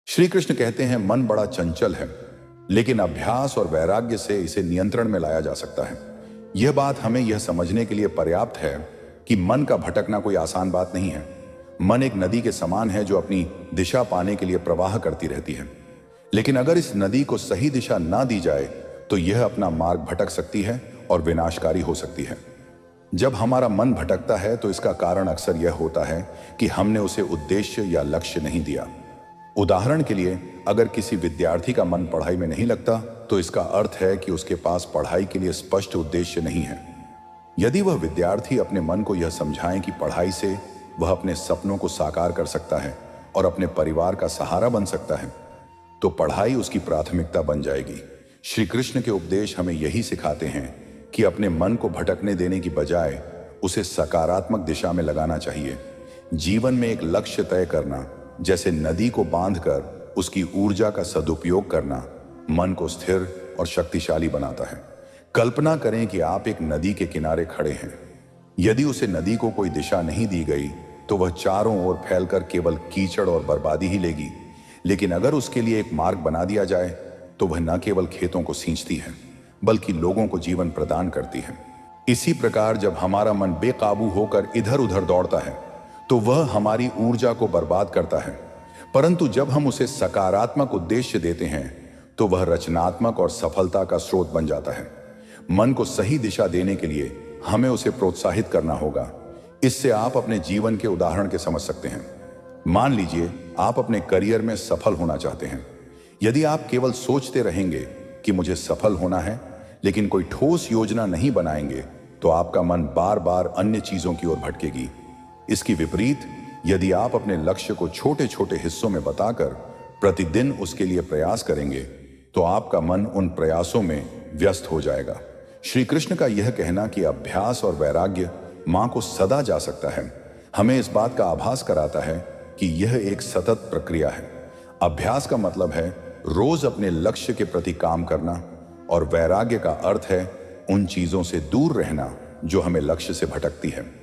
श्री कृष्ण कहते हैं मन बड़ा चंचल है, लेकिन अभ्यास और वैराग्य से इसे नियंत्रण में लाया जा सकता है। यह बात हमें यह समझने के लिए पर्याप्त है कि मन का भटकना कोई आसान बात नहीं है। मन एक नदी के समान है जो अपनी दिशा पाने के लिए प्रवाह करती रहती है, लेकिन अगर इस नदी को सही दिशा ना दी जाए तो यह अपना मार्ग भटक सकती है और विनाशकारी हो सकती है। जब हमारा मन भटकता है तो इसका कारण अक्सर यह होता है कि हमने उसे उद्देश्य या लक्ष्य नहीं दिया। उदाहरण के लिए, अगर किसी विद्यार्थी का मन पढ़ाई में नहीं लगता तो इसका अर्थ है कि उसके पास पढ़ाई के लिए स्पष्ट उद्देश्य नहीं है। यदि वह विद्यार्थी अपने मन को यह समझाएं कि पढ़ाई से वह अपने सपनों को साकार कर सकता है और अपने परिवार का सहारा बन सकता है, तो पढ़ाई उसकी प्राथमिकता बन जाएगी। श्री कृष्ण के उपदेश हमें यही सिखाते हैं कि अपने मन को भटकने देने की बजाय उसे सकारात्मक दिशा में लगाना चाहिए। जीवन में एक लक्ष्य तय करना, जैसे नदी को बांधकर उसकी ऊर्जा का सदुपयोग करना, मन को स्थिर और शक्तिशाली बनाता है। कल्पना करें कि आप एक नदी के किनारे खड़े हैं। यदि उसे नदी को कोई दिशा नहीं दी गई तो वह चारों ओर फैलकर केवल कीचड़ और बर्बादी ही लेगी। लेकिन अगर उसके लिए एक मार्ग बना दिया जाए तो वह न केवल खेतों को सींचती है बल्कि लोगों को जीवन प्रदान करती है। इसी प्रकार जब हमारा मन बेकाबू होकर इधर उधर दौड़ता है तो वह हमारी ऊर्जा को बर्बाद करता है, परंतु जब हम उसे सकारात्मक उद्देश्य देते हैं तो वह रचनात्मक और सफलता का स्रोत बन जाता है। मन को सही दिशा देने के लिए हमें उसे प्रोत्साहित करना होगा। इससे आप अपने जीवन के उदाहरण के समझ सकते हैं। मान लीजिए आप अपने करियर में सफल होना चाहते हैं। यदि आप केवल सोचते रहेंगे कि मुझे सफल होना है, लेकिन कोई ठोस योजना नहीं बनाएंगे, तो आपका मन बार बार अन्य चीजों की ओर भटकेगी। इसकी विपरीत, यदि आप अपने लक्ष्य को छोटे छोटे हिस्सों में बताकर प्रतिदिन उसके लिए प्रयास करेंगे तो आपका मन उन प्रयासों में व्यस्त हो जाएगा। श्री कृष्ण का यह कहना कि अभ्यास और वैराग्य मां को सदा जा सकता है, हमें इस बात का आभास कराता है कि यह एक सतत प्रक्रिया है। अभ्यास का मतलब है रोज अपने लक्ष्य के प्रति काम करना, और वैराग्य का अर्थ है उन चीजों से दूर रहना जो हमें लक्ष्य से भटकती है।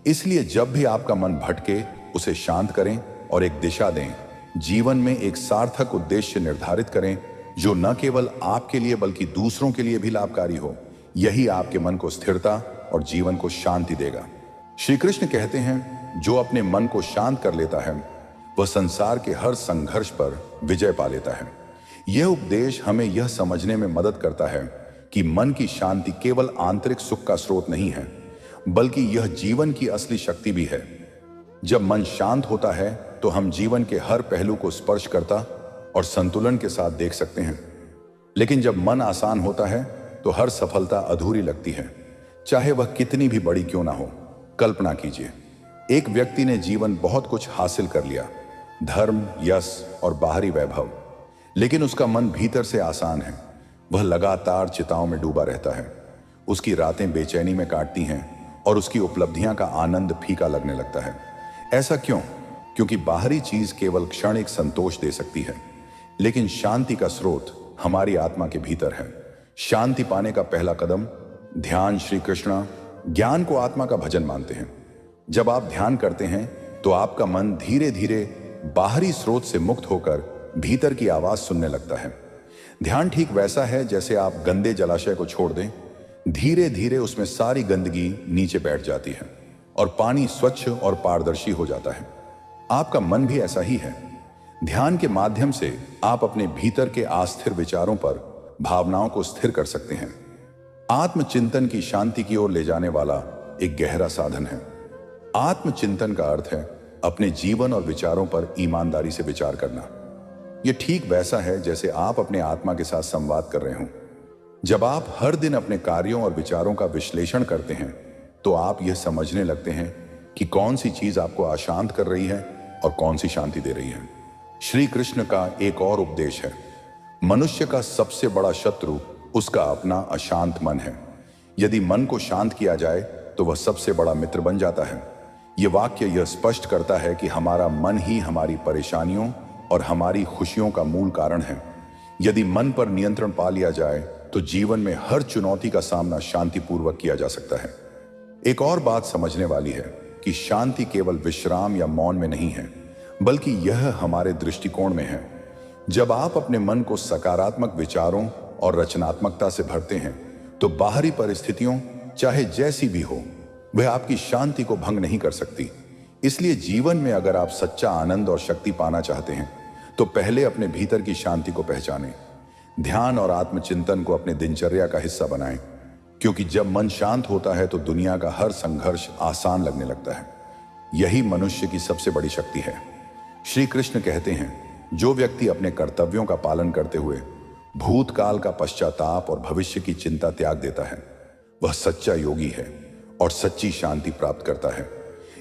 इसलिए जब भी आपका मन भटके, उसे शांत करें और एक दिशा दें। जीवन में एक सार्थक उद्देश्य निर्धारित करें जो न केवल आपके लिए बल्कि दूसरों के लिए भी लाभकारी हो। यही आपके मन को स्थिरता और जीवन को शांति देगा। श्री कृष्ण कहते हैं, जो अपने मन को शांत कर लेता है वह संसार के हर संघर्ष पर विजय पा लेता है। यह उपदेश हमें यह समझने में मदद करता है कि मन की शांति केवल आंतरिक सुख का स्रोत नहीं है, बल्कि यह जीवन की असली शक्ति भी है। जब मन शांत होता है तो हम जीवन के हर पहलू को स्पर्श करता और संतुलन के साथ देख सकते हैं। लेकिन जब मन आसान होता है तो हर सफलता अधूरी लगती है, चाहे वह कितनी भी बड़ी क्यों ना हो। कल्पना कीजिए, एक व्यक्ति ने जीवन बहुत कुछ हासिल कर लिया, धर्म, यश और बाहरी वैभव, लेकिन उसका मन भीतर से आसान है। वह लगातार चिंताओं में डूबा रहता है। उसकी रातें बेचैनी में काटती हैं और उसकी उपलब्धियां का आनंद फीका लगने लगता है। ऐसा क्यों? क्योंकि बाहरी चीज केवल क्षणिक संतोष दे सकती है, लेकिन शांति का स्रोत हमारी आत्मा के भीतर है। शांति पाने का पहला कदम ध्यान। श्री कृष्ण ज्ञान को आत्मा का भजन मानते हैं। जब आप ध्यान करते हैं तो आपका मन धीरे धीरे बाहरी स्रोत से मुक्त होकर भीतर की आवाज सुनने लगता है। ध्यान ठीक वैसा है जैसे आप गंदे जलाशय को छोड़ दें, धीरे धीरे उसमें सारी गंदगी नीचे बैठ जाती है और पानी स्वच्छ और पारदर्शी हो जाता है। आपका मन भी ऐसा ही है। ध्यान के माध्यम से आप अपने भीतर के अस्थिर विचारों पर भावनाओं को स्थिर कर सकते हैं। आत्मचिंतन की शांति की ओर ले जाने वाला एक गहरा साधन है। आत्मचिंतन का अर्थ है अपने जीवन और विचारों पर ईमानदारी से विचार करना। यह ठीक वैसा है जैसे आप अपने आत्मा के साथ संवाद कर रहे हों। जब आप हर दिन अपने कार्यों और विचारों का विश्लेषण करते हैं तो आप यह समझने लगते हैं कि कौन सी चीज आपको अशांत कर रही है और कौन सी शांति दे रही है। श्री कृष्ण का एक और उपदेश है, मनुष्य का सबसे बड़ा शत्रु उसका अपना अशांत मन है। यदि मन को शांत किया जाए तो वह सबसे बड़ा मित्र बन जाता है। यह वाक्य यह स्पष्ट करता है कि हमारा मन ही हमारी परेशानियों और हमारी खुशियों का मूल कारण है। यदि मन पर नियंत्रण पा लिया जाए तो जीवन में हर चुनौती का सामना शांतिपूर्वक किया जा सकता है। एक और बात समझने वाली है कि शांति केवल विश्राम या मौन में नहीं है, बल्कि यह हमारे दृष्टिकोण में है। जब आप अपने मन को सकारात्मक विचारों और रचनात्मकता से भरते हैं तो बाहरी परिस्थितियों चाहे जैसी भी हो वह आपकी शांति को भंग नहीं कर सकती। इसलिए जीवन में अगर आप सच्चा आनंद और शक्ति पाना चाहते हैं तो पहले अपने भीतर की शांति को पहचानें। ध्यान और आत्मचिंतन को अपने दिनचर्या का हिस्सा बनाएं, क्योंकि जब मन शांत होता है तो दुनिया का हर संघर्ष आसान लगने लगता है। यही मनुष्य की सबसे बड़ी शक्ति है। श्री कृष्ण कहते हैं, जो व्यक्ति अपने कर्तव्यों का पालन करते हुए भूतकाल का पश्चाताप और भविष्य की चिंता त्याग देता है वह सच्चा योगी है और सच्ची शांति प्राप्त करता है।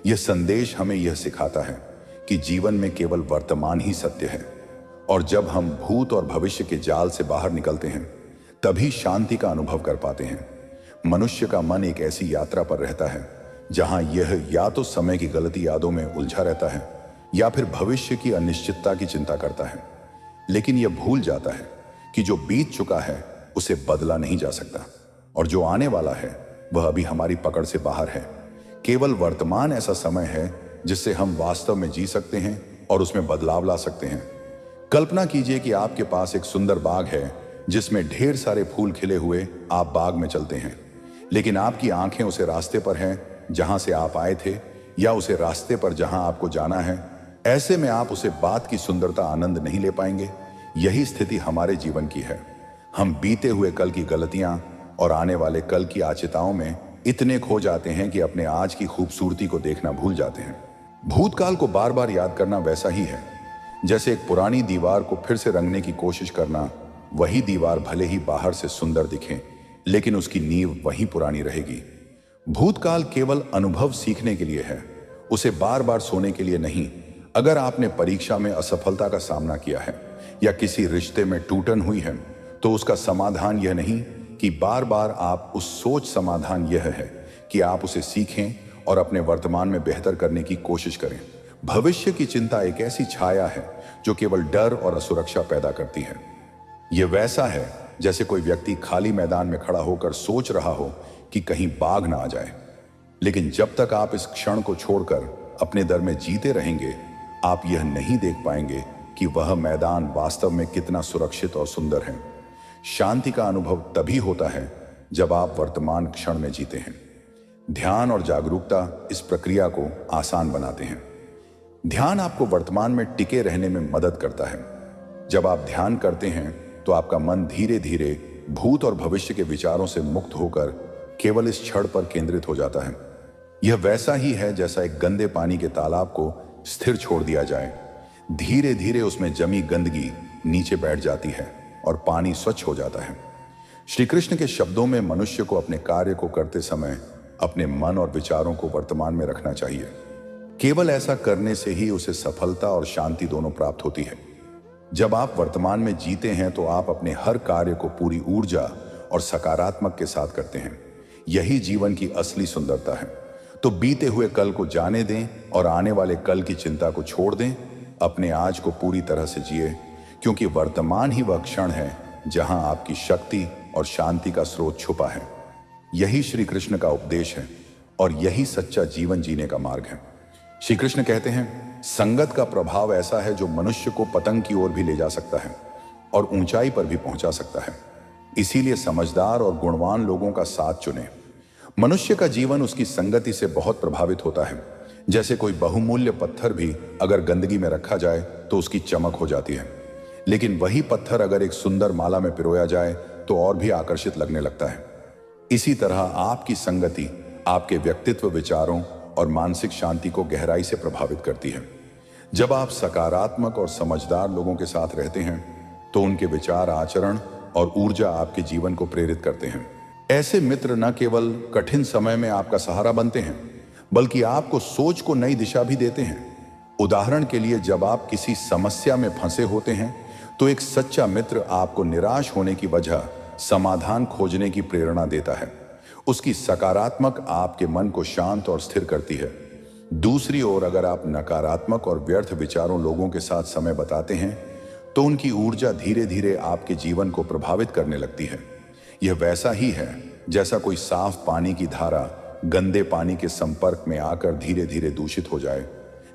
यह संदेश हमें यह सिखाता है कि जीवन में केवल वर्तमान ही सत्य है और जब हम भूत और भविष्य के जाल से बाहर निकलते हैं तभी शांति का अनुभव कर पाते हैं। मनुष्य का मन एक ऐसी यात्रा पर रहता है जहां यह या तो समय की गलती यादों में उलझा रहता है या फिर भविष्य की अनिश्चितता की चिंता करता है, लेकिन यह भूल जाता है कि जो बीत चुका है उसे बदला नहीं जा सकता और जो आने वाला है वह अभी हमारी पकड़ से बाहर है। केवल वर्तमान ऐसा समय है जिससे हम वास्तव में जी सकते हैं और उसमें बदलाव ला सकते हैं। कल्पना कीजिए कि आपके पास एक सुंदर बाग है जिसमें ढेर सारे फूल खिले हुए। आप बाग में चलते हैं लेकिन आपकी आंखें उसे रास्ते पर हैं जहां से आप आए थे या उसे रास्ते पर जहां आपको जाना है। ऐसे में आप उसे बात की सुंदरता आनंद नहीं ले पाएंगे। यही स्थिति हमारे जीवन की है। हम बीते हुए कल की गलतियां और आने वाले कल की आचिताओं में इतने खो जाते हैं कि अपने आज की खूबसूरती को देखना भूल जाते हैं। भूतकाल को बार बार याद करना वैसा ही है जैसे एक पुरानी दीवार को फिर से रंगने की कोशिश करना। वही दीवार भले ही बाहर से सुंदर दिखे लेकिन उसकी नींव वही पुरानी रहेगी। भूतकाल केवल अनुभव सीखने के लिए है, उसे बार बार सोने के लिए नहीं। अगर आपने परीक्षा में असफलता का सामना किया है या किसी रिश्ते में टूटन हुई है तो उसका समाधान यह नहीं कि बार बार आप उस सोच, समाधान यह है कि आप उसे सीखें और अपने वर्तमान में बेहतर करने की कोशिश करें। भविष्य की चिंता एक ऐसी छाया है जो केवल डर और असुरक्षा पैदा करती है। यह वैसा है जैसे कोई व्यक्ति खाली मैदान में खड़ा होकर सोच रहा हो कि कहीं बाघ ना आ जाए, लेकिन जब तक आप इस क्षण को छोड़कर अपने दर में जीते रहेंगे आप यह नहीं देख पाएंगे कि वह मैदान वास्तव में कितना सुरक्षित और सुंदर है। शांति का अनुभव तभी होता है जब आप वर्तमान क्षण में जीते हैं। ध्यान और जागरूकता इस प्रक्रिया को आसान बनाते हैं। ध्यान आपको वर्तमान में टिके रहने में मदद करता है। जब आप ध्यान करते हैं तो आपका मन धीरे धीरे भूत और भविष्य के विचारों से मुक्त होकर केवल इस क्षण पर केंद्रित हो जाता है। यह वैसा ही है जैसा एक गंदे पानी के तालाब को स्थिर छोड़ दिया जाए। धीरे धीरे उसमें जमी गंदगी नीचे बैठ जाती है और पानी स्वच्छ हो जाता है। श्री कृष्ण के शब्दों में मनुष्य को अपने कार्य को करते समय अपने मन और विचारों को वर्तमान में रखना चाहिए। केवल ऐसा करने से ही उसे सफलता और शांति दोनों प्राप्त होती है। जब आप वर्तमान में जीते हैं तो आप अपने हर कार्य को पूरी ऊर्जा और सकारात्मक के साथ करते हैं। यही जीवन की असली सुंदरता है। तो बीते हुए कल को जाने दें और आने वाले कल की चिंता को छोड़ दें। अपने आज को पूरी तरह से जिए, क्योंकि वर्तमान ही वह क्षण है जहां आपकी शक्ति और शांति का स्रोत छुपा है। यही श्री कृष्ण का उपदेश है और यही सच्चा जीवन जीने का मार्ग है। श्री कृष्ण कहते हैं, संगत का प्रभाव ऐसा है जो मनुष्य को पतंग की ओर भी ले जा सकता है और ऊंचाई पर भी पहुंचा सकता है। इसीलिए समझदार और गुणवान लोगों का साथ चुनें। मनुष्य का जीवन उसकी संगति से बहुत प्रभावित होता है। जैसे कोई बहुमूल्य पत्थर भी अगर गंदगी में रखा जाए तो उसकी चमक हो जाती है, लेकिन वही पत्थर अगर एक सुंदर माला में पिरोया जाए तो और भी आकर्षित लगने लगता है। इसी तरह आपकी संगति आपके व्यक्तित्व, विचारों और मानसिक शांति को गहराई से प्रभावित करती है। जब आप सकारात्मक और समझदार लोगों के साथ रहते हैं तो उनके विचार, आचरण और ऊर्जा आपके जीवन को प्रेरित करते हैं। ऐसे मित्र न केवल कठिन समय में आपका सहारा बनते हैं बल्कि आपको सोच को नई दिशा भी देते हैं। उदाहरण के लिए, जब आप किसी समस्या में फंसे होते हैं तो एक सच्चा मित्र आपको निराश होने की वजह समाधान खोजने की प्रेरणा देता है। उसकी सकारात्मक आपके मन को शांत और स्थिर करती है। दूसरी ओर, अगर आप नकारात्मक और व्यर्थ विचारों लोगों के साथ समय बताते हैं तो उनकी ऊर्जा धीरे धीरे आपके जीवन को प्रभावित करने लगती है। यह वैसा ही है जैसा कोई साफ पानी की धारा गंदे पानी के संपर्क में आकर धीरे धीरे दूषित हो जाए।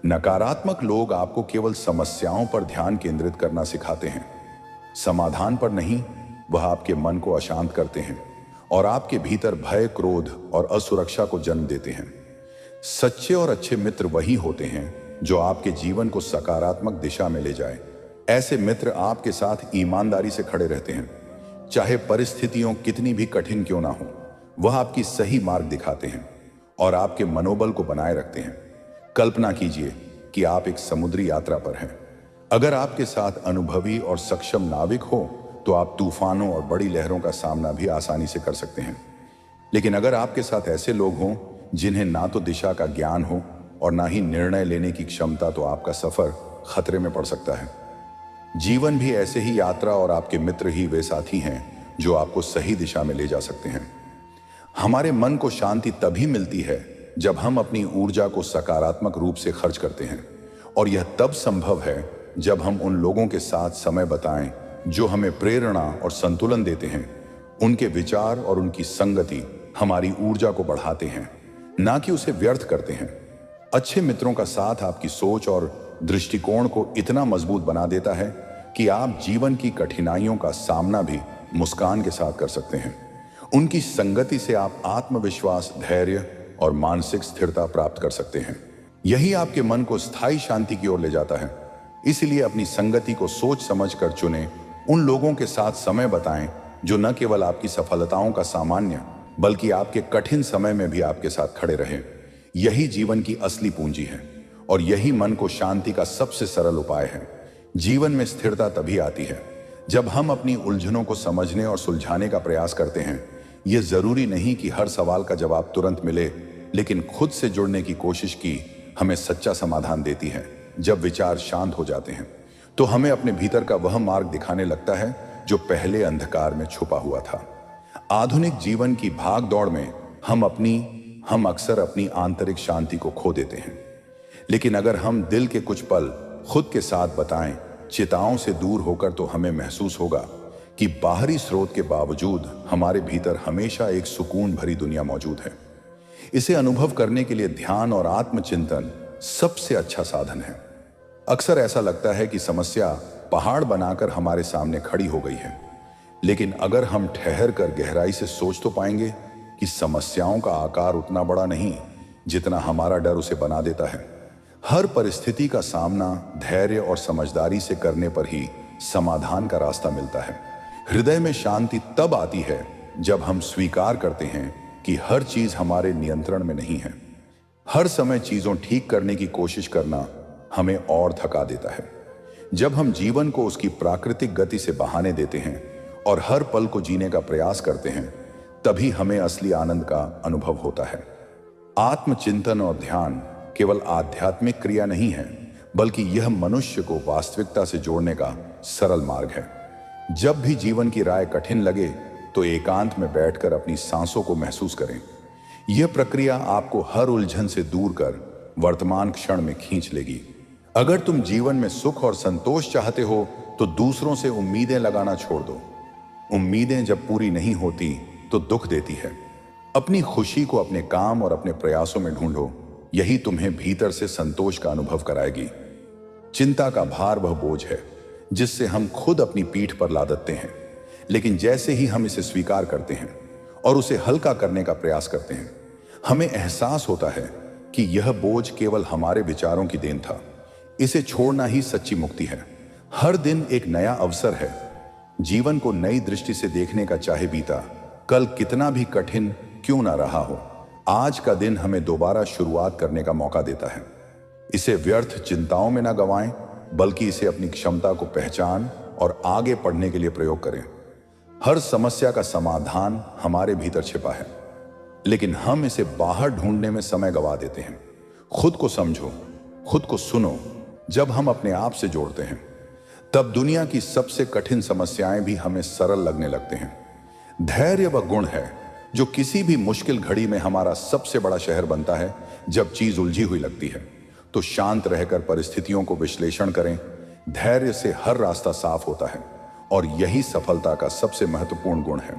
नकारात्मक लोग आपको केवल समस्याओं पर ध्यान केंद्रित करना सिखाते हैं, समाधान पर नहीं। वह आपके मन को अशांत करते हैं और आपके भीतर भय, क्रोध और असुरक्षा को जन्म देते हैं। सच्चे और अच्छे मित्र वही होते हैं जो आपके जीवन को सकारात्मक दिशा में ले जाए। ऐसे मित्र आपके साथ ईमानदारी से खड़े रहते हैं, चाहे परिस्थितियों कितनी भी कठिन क्यों ना हो। वह आपकी सही मार्ग दिखाते हैं और आपके मनोबल को बनाए रखते हैं। कल्पना कीजिए कि आप एक समुद्री यात्रा पर हैं। अगर आपके साथ अनुभवी और सक्षम नाविक हो तो आप तूफानों और बड़ी लहरों का सामना भी आसानी से कर सकते हैं। लेकिन अगर आपके साथ ऐसे लोग हों जिन्हें ना तो दिशा का ज्ञान हो और ना ही निर्णय लेने की क्षमता, तो आपका सफर खतरे में पड़ सकता है। जीवन भी ऐसे ही यात्रा और आपके मित्र ही वे साथी हैं जो आपको सही दिशा में ले जा सकते हैं। हमारे मन को शांति तभी मिलती है जब हम अपनी ऊर्जा को सकारात्मक रूप से खर्च करते हैं, और यह तब संभव है जब हम उन लोगों के साथ समय बिताएं जो हमें प्रेरणा और संतुलन देते हैं। उनके विचार और उनकी संगति हमारी ऊर्जा को बढ़ाते हैं, ना कि उसे व्यर्थ करते हैं। अच्छे मित्रों का साथ आपकी सोच और दृष्टिकोण को इतना मजबूत बना देता है कि आप जीवन की कठिनाइयों का सामना भी मुस्कान के साथ कर सकते हैं। उनकी संगति से आप आत्मविश्वास, धैर्य और मानसिक स्थिरता प्राप्त कर सकते हैं। यही आपके मन को स्थायी शांति की ओर ले जाता है। इसलिए अपनी संगति को सोच समझ कर चुनें। उन लोगों के साथ समय बिताएं जो न केवल आपकी सफलताओं का सामान्य बल्कि आपके कठिन समय में भी आपके साथ खड़े रहें। यही जीवन की असली पूंजी है और यही मन को शांति का सबसे सरल उपाय है। जीवन में स्थिरता तभी आती है जब हम अपनी उलझनों को समझने और सुलझाने का प्रयास करते हैं। यह जरूरी नहीं कि हर सवाल का जवाब तुरंत मिले, लेकिन खुद से जुड़ने की कोशिश की हमें सच्चा समाधान देती है। जब विचार शांत हो जाते हैं तो हमें अपने भीतर का वह मार्ग दिखाने लगता है जो पहले अंधकार में छुपा हुआ था। आधुनिक जीवन की भाग दौड़ में हम अक्सर अपनी आंतरिक शांति को खो देते हैं। लेकिन अगर हम दिल के कुछ पल खुद के साथ बिताएं, चिंताओं से दूर होकर, तो हमें महसूस होगा कि बाहरी स्रोत के बावजूद हमारे भीतर हमेशा एक सुकून भरी दुनिया मौजूद है। इसे अनुभव करने के लिए ध्यान और आत्मचिंतन सबसे अच्छा साधन है। अक्सर ऐसा लगता है कि समस्या पहाड़ बनाकर हमारे सामने खड़ी हो गई है, लेकिन अगर हम ठहर कर गहराई से सोच तो पाएंगे कि समस्याओं का आकार उतना बड़ा नहीं जितना हमारा डर उसे बना देता है। हर परिस्थिति का सामना धैर्य और समझदारी से करने पर ही समाधान का रास्ता मिलता है। हृदय में शांति तब आती है जब हम स्वीकार करते हैं कि हर चीज हमारे नियंत्रण में नहीं है। हर समय चीजों ठीक करने की कोशिश करना हमें और थका देता है। जब हम जीवन को उसकी प्राकृतिक गति से बहाने देते हैं और हर पल को जीने का प्रयास करते हैं, तभी हमें असली आनंद का अनुभव होता है। आत्मचिंतन और ध्यान केवल आध्यात्मिक क्रिया नहीं है, बल्कि यह मनुष्य को वास्तविकता से जोड़ने का सरल मार्ग है। जब भी जीवन की राह कठिन लगे तो एकांत में बैठकर अपनी सांसों को महसूस करें। यह प्रक्रिया आपको हर उलझन से दूर कर वर्तमान क्षण में खींच लेगी। अगर तुम जीवन में सुख और संतोष चाहते हो तो दूसरों से उम्मीदें लगाना छोड़ दो। उम्मीदें जब पूरी नहीं होती तो दुख देती है। अपनी खुशी को अपने काम और अपने प्रयासों में ढूंढो। यही तुम्हें भीतर से संतोष का अनुभव कराएगी। चिंता का भार वह बोझ है जिससे हम खुद अपनी पीठ पर लादते हैं, लेकिन जैसे ही हम इसे स्वीकार करते हैं और उसे हल्का करने का प्रयास करते हैं, हमें एहसास होता है कि यह बोझ केवल हमारे विचारों की देन था। इसे छोड़ना ही सच्ची मुक्ति है। हर दिन एक नया अवसर है। जीवन को नई दृष्टि से देखने का चाहे बीता कल कितना भी कठिन क्यों ना रहा हो, आज का दिन हमें दोबारा शुरुआत करने का मौका देता है। इसे व्यर्थ चिंताओं में ना गंवाएं, बल्कि इसे अपनी क्षमता को पहचान और आगे बढ़ने के लिए प्रयोग करें। हर समस्या का समाधान हमारे भीतर छिपा है, लेकिन हम इसे बाहर ढूंढने में समय गंवा देते हैं। खुद को समझो, खुद को सुनो। जब हम अपने आप से जोड़ते हैं, तब दुनिया की सबसे कठिन समस्याएं भी हमें सरल लगने लगते हैं। धैर्य वह गुण है जो किसी भी मुश्किल घड़ी में हमारा सबसे बड़ा शहर बनता है। जब चीज उलझी हुई लगती है तो शांत रहकर परिस्थितियों को विश्लेषण करें। धैर्य से हर रास्ता साफ होता है और यही सफलता का सबसे महत्वपूर्ण गुण है।